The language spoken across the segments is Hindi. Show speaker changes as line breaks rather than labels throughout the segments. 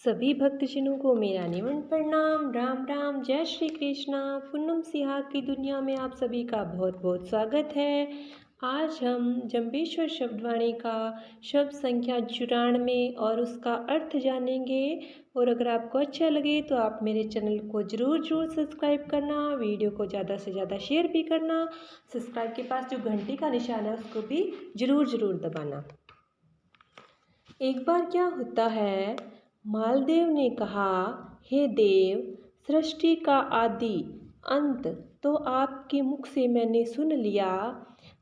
सभी भक्तजनों को मेरा निमन प्रणाम। राम राम, जय श्री कृष्णा। पूनम सिहाग की दुनिया में आप सभी का बहुत बहुत स्वागत है। आज हम जंबेश्वर शब्दवाणी का शब्द संख्या 94 और उसका अर्थ जानेंगे। और अगर आपको अच्छा लगे तो आप मेरे चैनल को ज़रूर सब्सक्राइब करना, वीडियो को ज़्यादा से ज़्यादा शेयर भी करना। सब्सक्राइब के पास जो घंटी का निशान है उसको भी ज़रूर दबाना। एक बार क्या होता है, मालदेव ने कहा, हे देव, सृष्टि का आदि अंत तो आपके मुख से मैंने सुन लिया।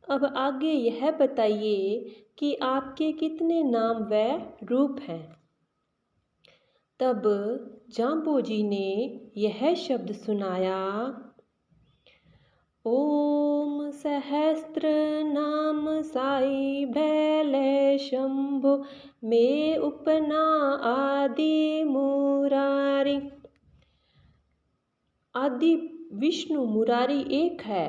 अब आगे यह बताइए कि आपके कितने नाम व रूप हैं। तब जाम्बोजी ने यह शब्द सुनाया, ओम सहस्त्र नाम साई भैले शंभो में उपना आदि मुरारी। आदि विष्णु मुरारी एक है,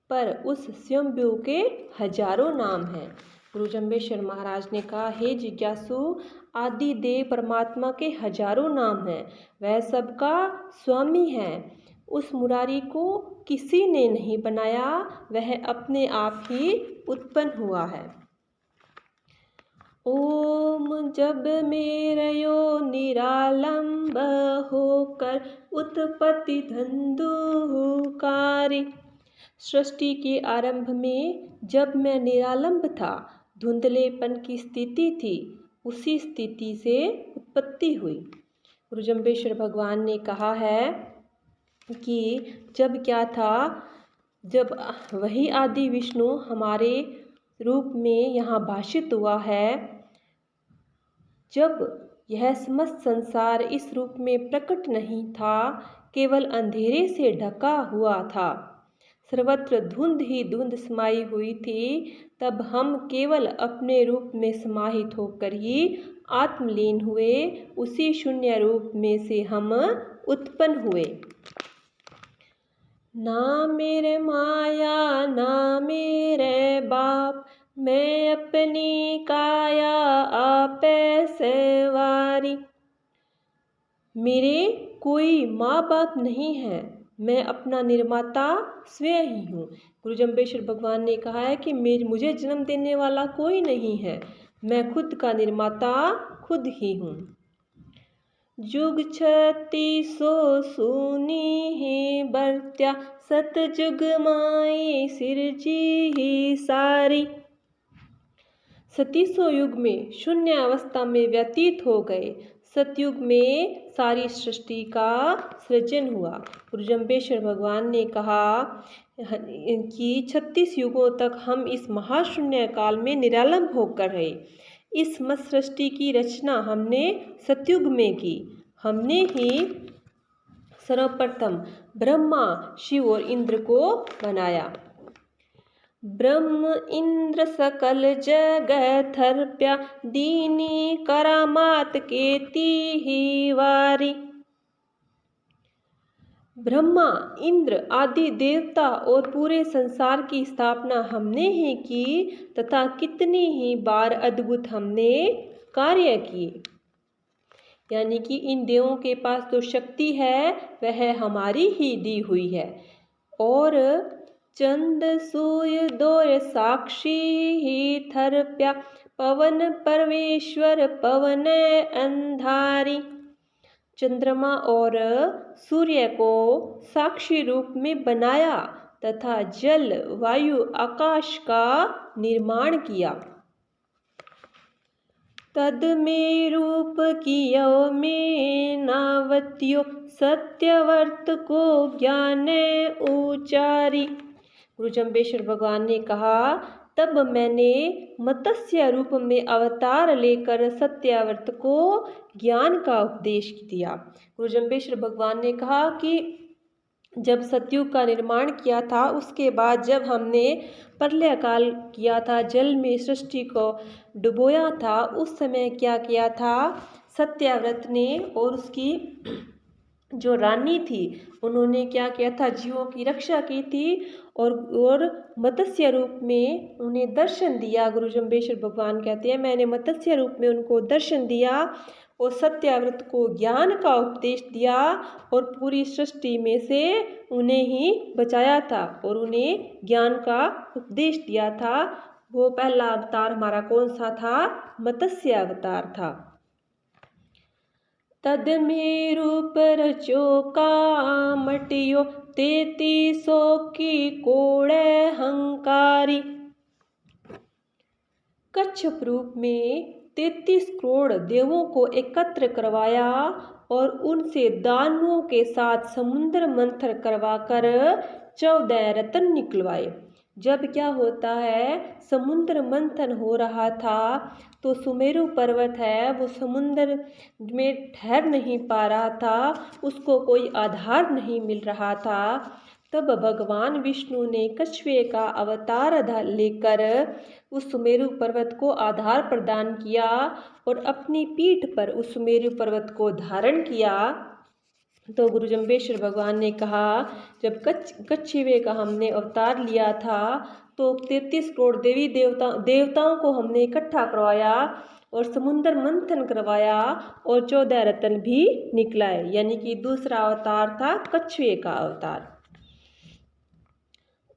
पर उस स्वयंभू के हजारों नाम हैं। गुरु जंबेश्वर महाराज ने कहा, हे जिज्ञासु, आदि देव परमात्मा के हजारों नाम हैं, वह सबका स्वामी है। उस मुरारी को किसी ने नहीं बनाया, वह अपने आप ही उत्पन्न हुआ है। ओम जब मेरयो निरालंब होकर उत्पत्ति धंधुकारी। सृष्टि के आरंभ में जब मैं निरालंब था, धुंधलेपन की स्थिति थी, उसी स्थिति से उत्पत्ति हुई। गुरु जंबेश्वर भगवान ने कहा है कि जब क्या था, जब वही आदि विष्णु हमारे रूप में यहाँ भाषित हुआ है, जब यह समस्त संसार इस रूप में प्रकट नहीं था, केवल अंधेरे से ढका हुआ था, सर्वत्र धुंध ही धुंध समाई हुई थी, तब हम केवल अपने रूप में समाहित होकर ही आत्मलीन हुए। उसी शून्य रूप में से हम उत्पन्न हुए। ना मेरे माया ना मेरे बाप, मैं अपनी काया आपे सवारी। मेरे कोई माँ बाप नहीं है, मैं अपना निर्माता स्वयं ही हूँ। गुरु जंबेश्वर भगवान ने कहा है कि मुझे जन्म देने वाला कोई नहीं है, मैं खुद का निर्माता खुद ही हूँ। जुग 3600 सूनी ही बरत्या, सतजुग माई सिरजी ही सारी। 3700 युग में शून्य अवस्था में व्यतीत हो गए, सतयुग में सारी सृष्टि का सृजन हुआ। गुरु जंबेश्वर भगवान ने कहा कि 36 युगों तक हम इस महाशून्य काल में निरालंब होकर रहे। इस मत सृष्टि की रचना हमने सतयुग में की। हमने ही सर्वप्रथम ब्रह्मा, शिव और इंद्र को बनाया। ब्रह्म इंद्र सकल जगत थर्प्या, दीनी करामात केती ही वारी। ब्रह्मा, इंद्र आदि देवता और पूरे संसार की स्थापना हमने ही की, तथा कितनी ही बार अद्भुत हमने कार्य किए। यानी कि इन देवों के पास जो शक्ति है वह हमारी ही दी हुई है। और चंद सूर्य दोय साक्षी ही थर्प्या, पवन परमेश्वर पवन अंधारी। चंद्रमा और सूर्य को साक्षी रूप में बनाया तथा जल, वायु, आकाश का निर्माण किया। तद में रूप कियो में नावत्यो, सत्यवर्त को ज्ञान उचारी। गुरु जंबेश्वर भगवान ने कहा, तब मैंने मत्स्य रूप में अवतार लेकर सत्यावर्त को ज्ञान का उपदेश दिया। गुरु जंबेश्वर भगवान ने कहा कि जब सतयुग का निर्माण किया था, उसके बाद जब हमने प्रलय काल किया था, जल में सृष्टि को डुबोया था, उस समय क्या किया था, सत्याव्रत ने और उसकी जो रानी थी, उन्होंने क्या किया था, जीवों की रक्षा की थी और मत्स्य रूप में उन्हें दर्शन दिया। गुरु जंबेश्वर भगवान कहते हैं, मैंने मत्स्य रूप में उनको दर्शन दिया और सत्याव्रत को ज्ञान का उपदेश दिया और पूरी सृष्टि में से उन्हें ही बचाया था और उन्हें ज्ञान का उपदेश दिया था। वो पहला अवतार हमारा कौन सा था? मत्स्य अवतार था। तद में रूप रचो कामटियो 3300 की कोड़े हंकारी। कच्छप रूप में 33 करोड़ देवों को एकत्र करवाया और उनसे दानवों के साथ समुद्र मंथन करवाकर 14 रत्न निकलवाए। जब क्या होता है, समुद्र मंथन हो रहा था तो सुमेरु पर्वत है वो समुद्र में ठहर नहीं पा रहा था, उसको कोई आधार नहीं मिल रहा था। तब भगवान विष्णु ने कछुए का अवतार लेकर उस सुमेरु पर्वत को आधार प्रदान किया और अपनी पीठ पर उस सुमेरु पर्वत को धारण किया। तो गुरु जम्बेश्वर भगवान ने कहा, जब कछुए का हमने अवतार लिया था तो 33 करोड़ देवी देवताओं को हमने इकट्ठा करवाया और समुद्र मंथन करवाया और 14 रत्न भी निकलाए। यानी कि दूसरा अवतार था कछुए का अवतार।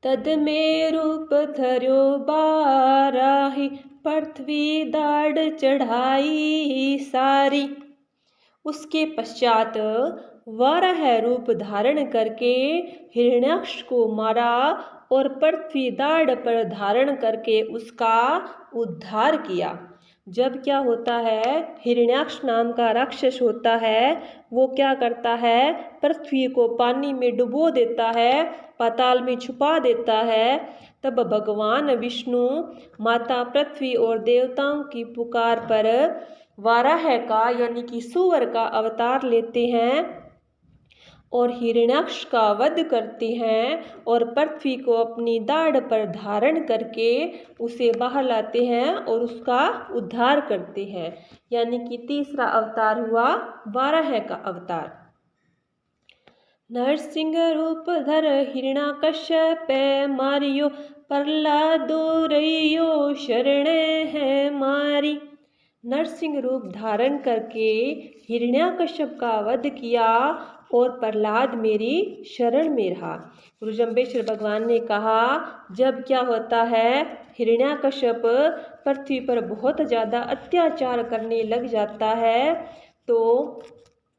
तद में रूप धर्यो बाराही, पृथ्वी दाढ़ चढ़ाई सारी। उसके पश्चात वाराह रूप धारण करके हिरण्याक्ष को मारा और पृथ्वी दाढ़ पर धारण करके उसका उद्धार किया। जब क्या होता है, हिरण्याक्ष नाम का राक्षस होता है, वो क्या करता है, पृथ्वी को पानी में डुबो देता है, पाताल में छुपा देता है। तब भगवान विष्णु माता पृथ्वी और देवताओं की पुकार पर वाराह का यानी कि सूअर का अवतार लेते हैं और हिरण्याक्ष का वध करते हैं और पृथ्वी को अपनी दाढ़ पर धारण करके उसे बाहर लाते हैं और उसका उद्धार करते हैं। यानी कि तीसरा अवतार हुआ वाराह का अवतार। नरसिंह रूप धर हिरण्याकश्यप मारियो, प्रहलादो रइयो शरणे है मारी। नरसिंह रूप धारण करके हिरण्याकश्यप का वध किया और प्रहलाद मेरी शरण में रहा। गुरु जम्बेश्वर भगवान ने कहा, जब क्या होता है, हिरण्याकश्यप पृथ्वी पर बहुत ज़्यादा अत्याचार करने लग जाता है तो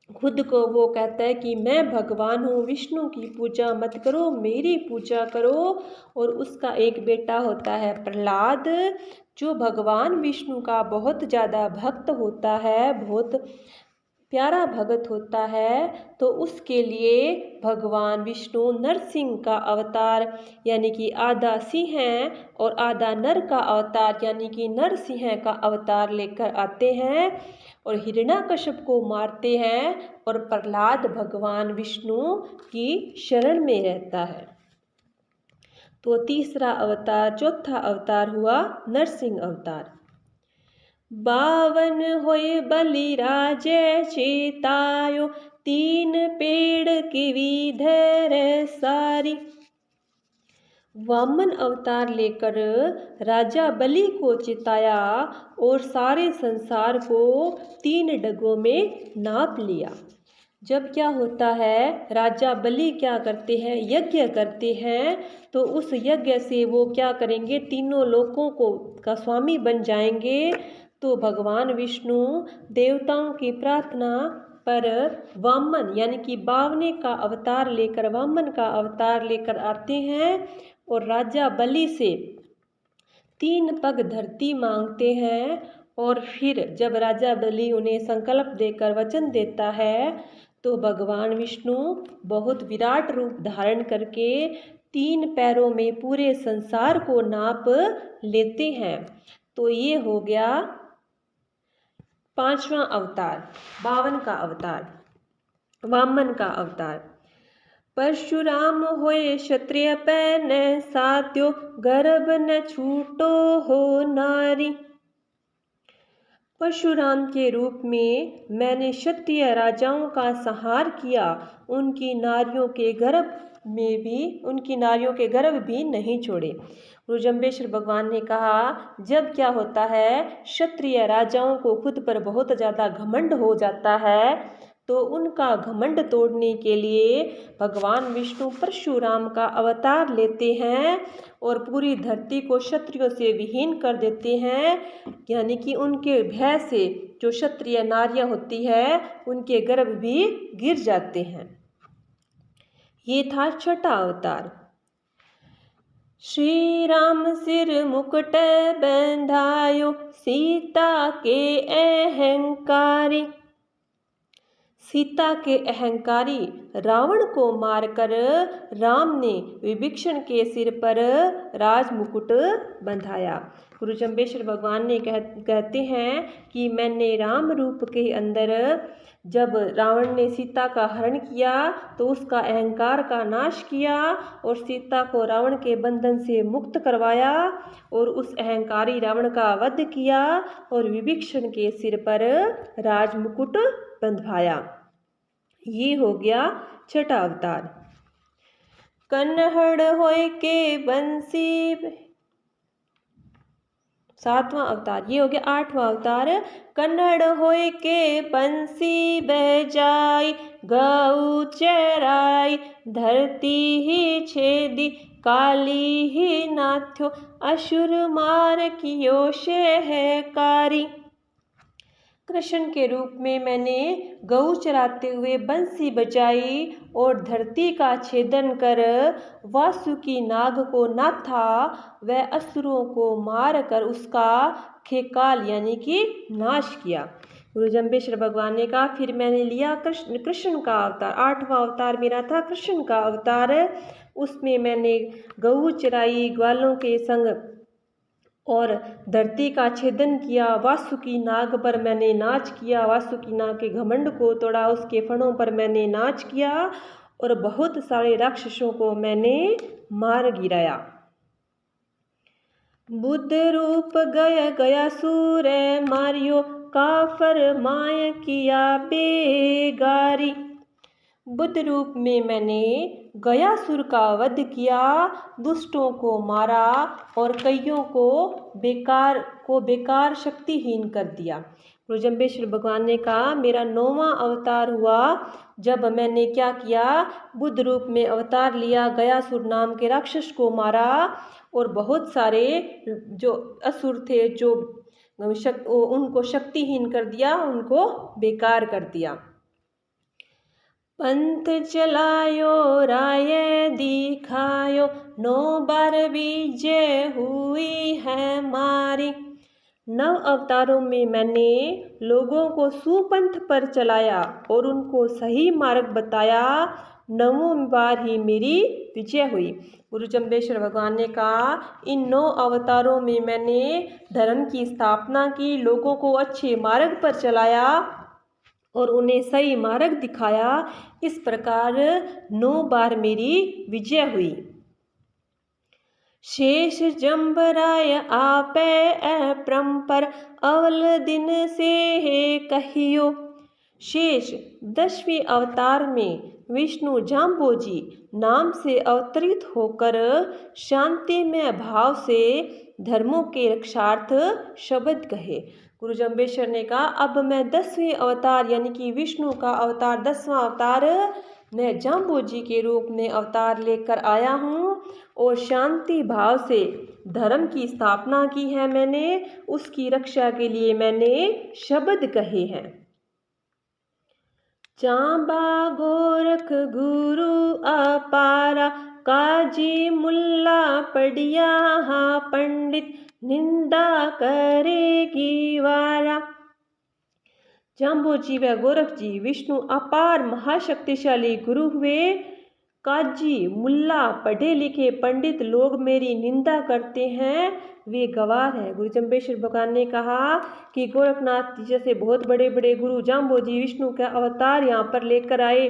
खुद को वो कहता है कि मैं भगवान हूँ, विष्णु की पूजा मत करो, मेरी पूजा करो। और उसका एक बेटा होता है प्रहलाद, जो भगवान विष्णु का बहुत ज़्यादा भक्त होता है, बहुत प्यारा भगत होता है। तो उसके लिए भगवान विष्णु नरसिंह का अवतार यानी कि आधा सिंह और आधा नर का अवतार यानी कि नरसिंह का अवतार लेकर आते हैं और हिरण्याकश्यप को मारते हैं और प्रहलाद भगवान विष्णु की शरण में रहता है। तो तीसरा अवतार, चौथा अवतार हुआ नरसिंह अवतार। 52 होए बलि राजे चेतायो, 3 पेड़ की विधर सारी। वामन अवतार लेकर राजा बलि को चिताया और सारे संसार को 3 डगों में नाप लिया। जब क्या होता है, राजा बलि क्या करते हैं, यज्ञ करते हैं, तो उस यज्ञ से वो क्या करेंगे, तीनों लोकों को का स्वामी बन जाएंगे। तो भगवान विष्णु देवताओं की प्रार्थना पर वामन यानी कि 52 का अवतार लेकर, वामन का अवतार लेकर आते हैं और राजा बलि से 3 पग धरती मांगते हैं। और फिर जब राजा बलि उन्हें संकल्प देकर वचन देता है तो भगवान विष्णु बहुत विराट रूप धारण करके 3 पैरों में पूरे संसार को नाप लेते हैं। तो ये हो गया 5वां अवतार, 52 का अवतार, वामन का अवतार। परशुराम होए क्षत्रिय पैन सात्यो, गर्भ न छूटो हो नारी। परशुराम के रूप में मैंने क्षत्रिय राजाओं का संहार किया, उनकी नारियों के गर्भ भी नहीं छोड़े। गुरु जम्बेश्वर भगवान ने कहा, जब क्या होता है, क्षत्रिय राजाओं को खुद पर बहुत ज़्यादा घमंड हो जाता है, तो उनका घमंड तोड़ने के लिए भगवान विष्णु परशुराम का अवतार लेते हैं और पूरी धरती को क्षत्रियों से विहीन कर देते हैं। यानी कि उनके भय से जो क्षत्रिय नारियां होती है उनके गर्भ भी गिर जाते हैं। ये था छठा अवतार। श्री राम सिर मुकुट बंधायो, सीता के अहंकारी। सीता के अहंकारी रावण को मारकर राम ने विभीषण के सिर पर राज मुकुट बंधाया। गुरु जम्बेश्वर भगवान ने कहते हैं कि मैंने राम रूप के अंदर जब रावण ने सीता का हरण किया तो उसका अहंकार का नाश किया और सीता को रावण के बंधन से मुक्त करवाया और उस अहंकारी रावण का वध किया और विभीषण के सिर पर राज मुकुट बंधवाया। ये हो गया छठा अवतार। कन्हड़ होय के बंसी, सातवां अवतार। ये हो गया आठवां अवतार। कन्हड़ होय के बंसी बजाई, गऊ चराई, धरती ही छेदी, काली ही नाथ्यो, असुर मार कियो शहकारी। कृष्ण के रूप में मैंने गऊ चराते हुए बंसी बजाई और धरती का छेदन कर वासुकी नाग को नाथा, वह असुरों को मार कर उसका खेकाल यानी कि नाश किया। गुरु जम्बेश्वर भगवान ने कहा, फिर मैंने लिया कृष्ण का अवतार। आठवां अवतार मेरा था कृष्ण का अवतार। उसमें मैंने गऊ चराई ग्वालों के संग और धरती का छेदन किया। वासुकी नाग पर मैंने नाच किया, वासुकी नाग के घमंड को तोड़ा, उसके फणों पर मैंने नाच किया और बहुत सारे राक्षसों को मैंने मार गिराया। बुद्ध रूप गया गया सूर मारियो, काफर माय किया बेगारी। बुद्ध रूप में मैंने गयासुर का वध किया, दुष्टों को मारा और कईयों को बेकार शक्तिहीन कर दिया। गुरु जम्बेश्वर भगवान ने कहा, मेरा 9वां अवतार हुआ जब मैंने क्या किया, बुद्ध रूप में अवतार लिया, गयासुर नाम के राक्षस को मारा और बहुत सारे जो असुर थे जो उनको शक्तिहीन कर दिया, उनको बेकार कर दिया। पंथ चलायो राय दिखायो, 9 बार विजय हुई है मारी। 9 अवतारों में मैंने लोगों को सुपंथ पर चलाया और उनको सही मार्ग बताया। 9वीं बार ही मेरी विजय हुई। गुरु जम्बेश्वर भगवान ने कहा, इन 9 अवतारों में मैंने धर्म की स्थापना की, लोगों को अच्छे मार्ग पर चलाया और उन्हें सही मार्ग दिखाया। इस प्रकार 9 बार मेरी विजय हुई। शेष जम्बराय आपे अपरंपर, अवल दिन से है कहियो। शेष 10वें अवतार में विष्णु जाम्बोजी नाम से अवतरित होकर शांतिमय भाव से धर्मों के रक्षार्थ शब्द कहे। गुरु जम्बेश्वर ने कहा, अब मैं 10वें अवतार यानी कि विष्णु का अवतार 10वां अवतार मैं जाम्बोजी के रूप में अवतार लेकर आया हूँ और शांति भाव से धर्म की स्थापना की है मैंने, उसकी रक्षा के लिए मैंने शब्द कहे हैं। चांबा गोरख गुरु अपारा, काजी मुल्ला पढ़िया हा पंडित, निंदा करेगी वारा। जाम्बोजी व गोरख जी विष्णु अपार महाशक्तिशाली गुरु हुए। काजी मुल्ला पढ़े लिखे पंडित लोग मेरी निंदा करते हैं, वे गवार हैं। गुरु जम्बेश्वर भगवान ने कहा कि गोरखनाथ जी जैसे बहुत बड़े बड़े गुरु जाम्बोजी विष्णु का अवतार यहाँ पर लेकर आए,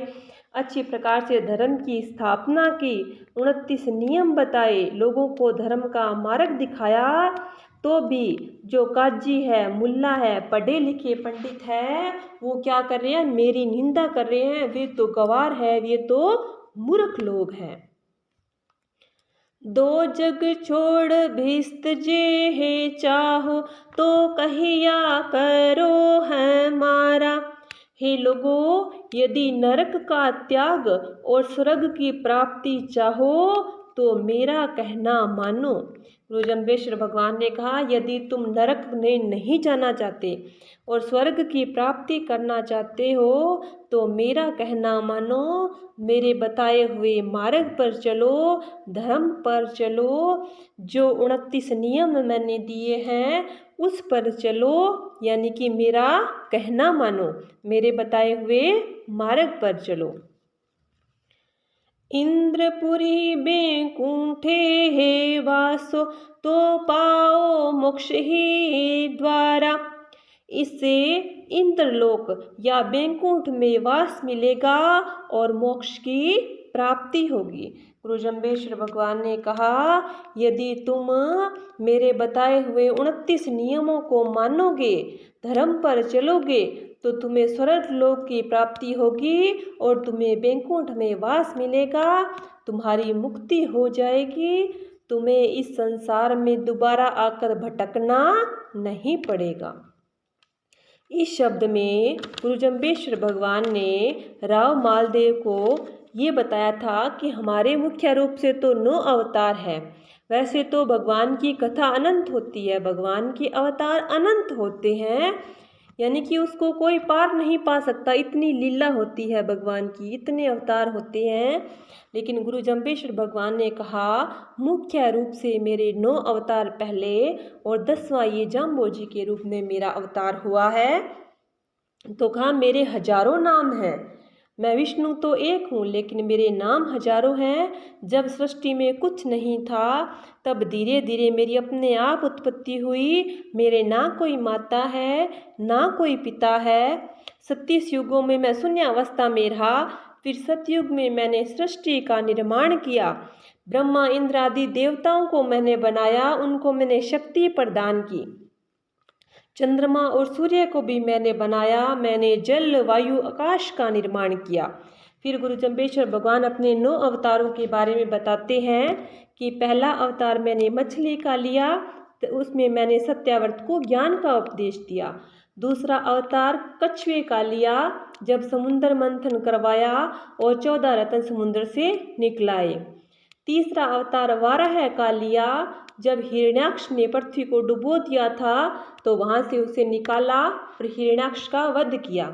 अच्छी प्रकार से धर्म की स्थापना की, 29 नियम बताए, लोगों को धर्म का मार्ग दिखाया, तो भी जो काजी है, मुल्ला है, पढ़े लिखे पंडित है, वो क्या कर रहे हैं, मेरी निंदा कर रहे हैं। वे तो गवार है, वे तो मूर्ख लोग हैं। दो जग छोड़ भिस्त जे है चाहो, तो कहिया करो है मारा। हे लोगों, यदि नरक का त्याग और स्वर्ग की प्राप्ति चाहो तो मेरा कहना मानो। गुरु जम्बेश्वर भगवान ने कहा, यदि तुम नरक में नहीं जाना चाहते और स्वर्ग की प्राप्ति करना चाहते हो तो मेरा कहना मानो, मेरे बताए हुए मार्ग पर चलो, धर्म पर चलो, जो 29 नियम मैंने दिए हैं उस पर चलो, यानी कि मेरा कहना मानो, मेरे बताए हुए मार्ग पर चलो। इंद्रपुरी बैकुंठे हे वासो, तो पाओ मोक्ष ही द्वारा। इससे इंद्रलोक या बैकुंठ में वास मिलेगा और मोक्ष की प्राप्ति होगी। गुरु जम्बेश्वर भगवान ने कहा, यदि तुम मेरे बताए हुए 29 नियमों को मानोगे, धर्म पर चलोगे, तो तुम्हें स्वर्ग लोक की प्राप्ति होगी और तुम्हें बैकुंठ में वास मिलेगा, तुम्हारी मुक्ति हो जाएगी, तुम्हें इस संसार में दोबारा आकर भटकना नहीं पड़ेगा। इस शब्द में गुरु जम्बेश्वर भगवान ने राव मालदेव को ये बताया था कि हमारे मुख्य रूप से तो 9 अवतार है। वैसे तो भगवान की कथा अनंत होती है, भगवान के अवतार अनंत होते हैं, यानी कि उसको कोई पार नहीं पा सकता, इतनी लीला होती है भगवान की, इतने अवतार होते हैं। लेकिन गुरु जम्बेश्वर भगवान ने कहा, मुख्य रूप से मेरे 9 अवतार पहले और 10वां ये जाम्बोजी के रूप में मेरा अवतार हुआ है। तो कहा, मेरे हजारों नाम हैं, मैं विष्णु तो एक हूँ लेकिन मेरे नाम हजारों हैं। जब सृष्टि में कुछ नहीं था तब धीरे धीरे मेरी अपने आप उत्पत्ति हुई। मेरे ना कोई माता है ना कोई पिता है। 37 युगों में मैं शून्य अवस्था में रहा, फिर सतयुग में मैंने सृष्टि का निर्माण किया। ब्रह्मा इंद्र आदि देवताओं को मैंने बनाया, उनको मैंने शक्ति प्रदान की। चंद्रमा और सूर्य को भी मैंने बनाया, मैंने जल वायु आकाश का निर्माण किया। फिर गुरु जम्बेश्वर भगवान अपने 9 अवतारों के बारे में बताते हैं कि पहला अवतार मैंने मछली का लिया, तो उसमें मैंने सत्याव्रत को ज्ञान का उपदेश दिया। दूसरा अवतार कछुए का लिया, जब समुद्र मंथन करवाया और 14 रत्न समुद्र से निकलाए। तीसरा अवतार वाराह का लिया, जब हिरण्याक्ष ने पृथ्वी को डुबो दिया था तो वहां से उसे निकाला और हिरण्याक्ष का वध किया।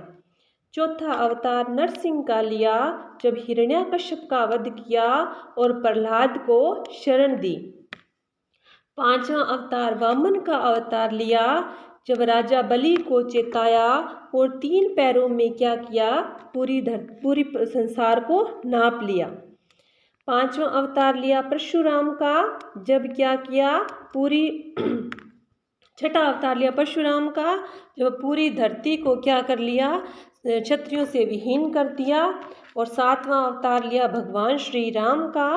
चौथा अवतार नरसिंह का लिया, जब हिरण्याकश्यप का वध किया और प्रहलाद को शरण दी। पांचवा अवतार वामन का अवतार लिया, जब राजा बलि को चेताया और 3 पैरों में क्या किया, पूरी संसार को नाप लिया। पांचवा अवतार लिया परशुराम का, जब क्या किया, छठा अवतार लिया परशुराम का, जब पूरी धरती को क्या कर लिया, क्षत्रियों से विहीन कर दिया। और 7वां अवतार लिया भगवान श्री राम का,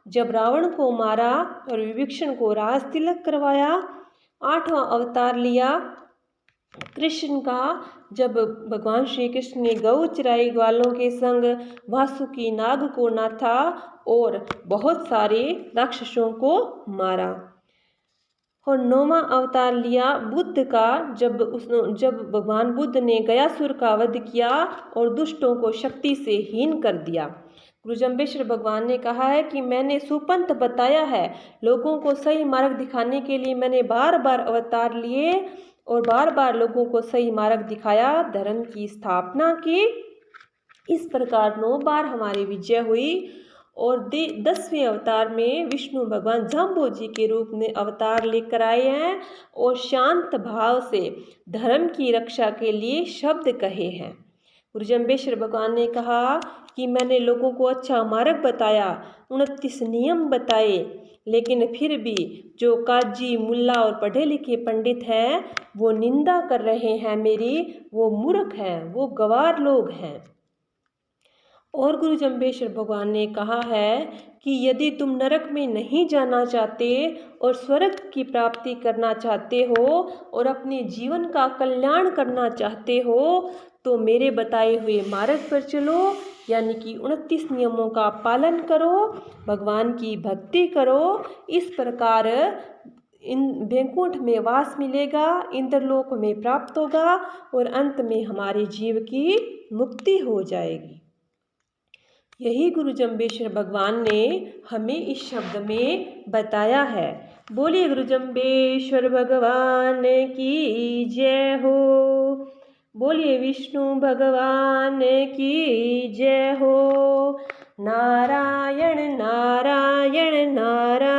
जब रावण को मारा और विभीषण को राज तिलक करवाया। 8वां अवतार लिया कृष्ण का, जब भगवान श्री कृष्ण ने गौ चराई वालों के संग वासुकी नाग को नाथा और बहुत सारे राक्षसों को मारा। और 9वां अवतार लिया बुद्ध का, जब भगवान बुद्ध ने गयासुर का वध किया और दुष्टों को शक्ति से हीन कर दिया। गुरु जम्बेश्वर भगवान ने कहा है कि मैंने सुपंथ बताया है, लोगों को सही मार्ग दिखाने के लिए मैंने बार बार अवतार लिए और बार बार लोगों को सही मार्ग दिखाया, धर्म की स्थापना की। इस प्रकार 9 बार हमारी विजय हुई। और 10वें अवतार में विष्णु भगवान जाम्बोजी के रूप में अवतार लेकर आए हैं और शांत भाव से धर्म की रक्षा के लिए शब्द कहे हैं। गुरु जम्बेश्वर भगवान ने कहा कि मैंने लोगों को अच्छा मार्ग बताया, 29 नियम बताए, लेकिन फिर भी जो काजी मुल्ला और पढ़े लिखे पंडित हैं वो निंदा कर रहे हैं मेरी, वो मूर्ख हैं, वो गंवार लोग हैं। और गुरु जम्बेश्वर भगवान ने कहा है कि यदि तुम नरक में नहीं जाना चाहते और स्वर्ग की प्राप्ति करना चाहते हो और अपने जीवन का कल्याण करना चाहते हो तो मेरे बताए हुए मार्ग पर चलो, यानी कि 29 नियमों का पालन करो, भगवान की भक्ति करो। इस प्रकार इन वैकुंठ में वास मिलेगा, इंद्रलोक में प्राप्त होगा और अंत में हमारे जीव की मुक्ति हो जाएगी। यही गुरु जम्बेश्वर भगवान ने हमें इस शब्द में बताया है। बोलिए गुरु जम्बेश्वर भगवान की जय हो। बोलिए विष्णु भगवान की जय हो। नारायण नारायण नारायण।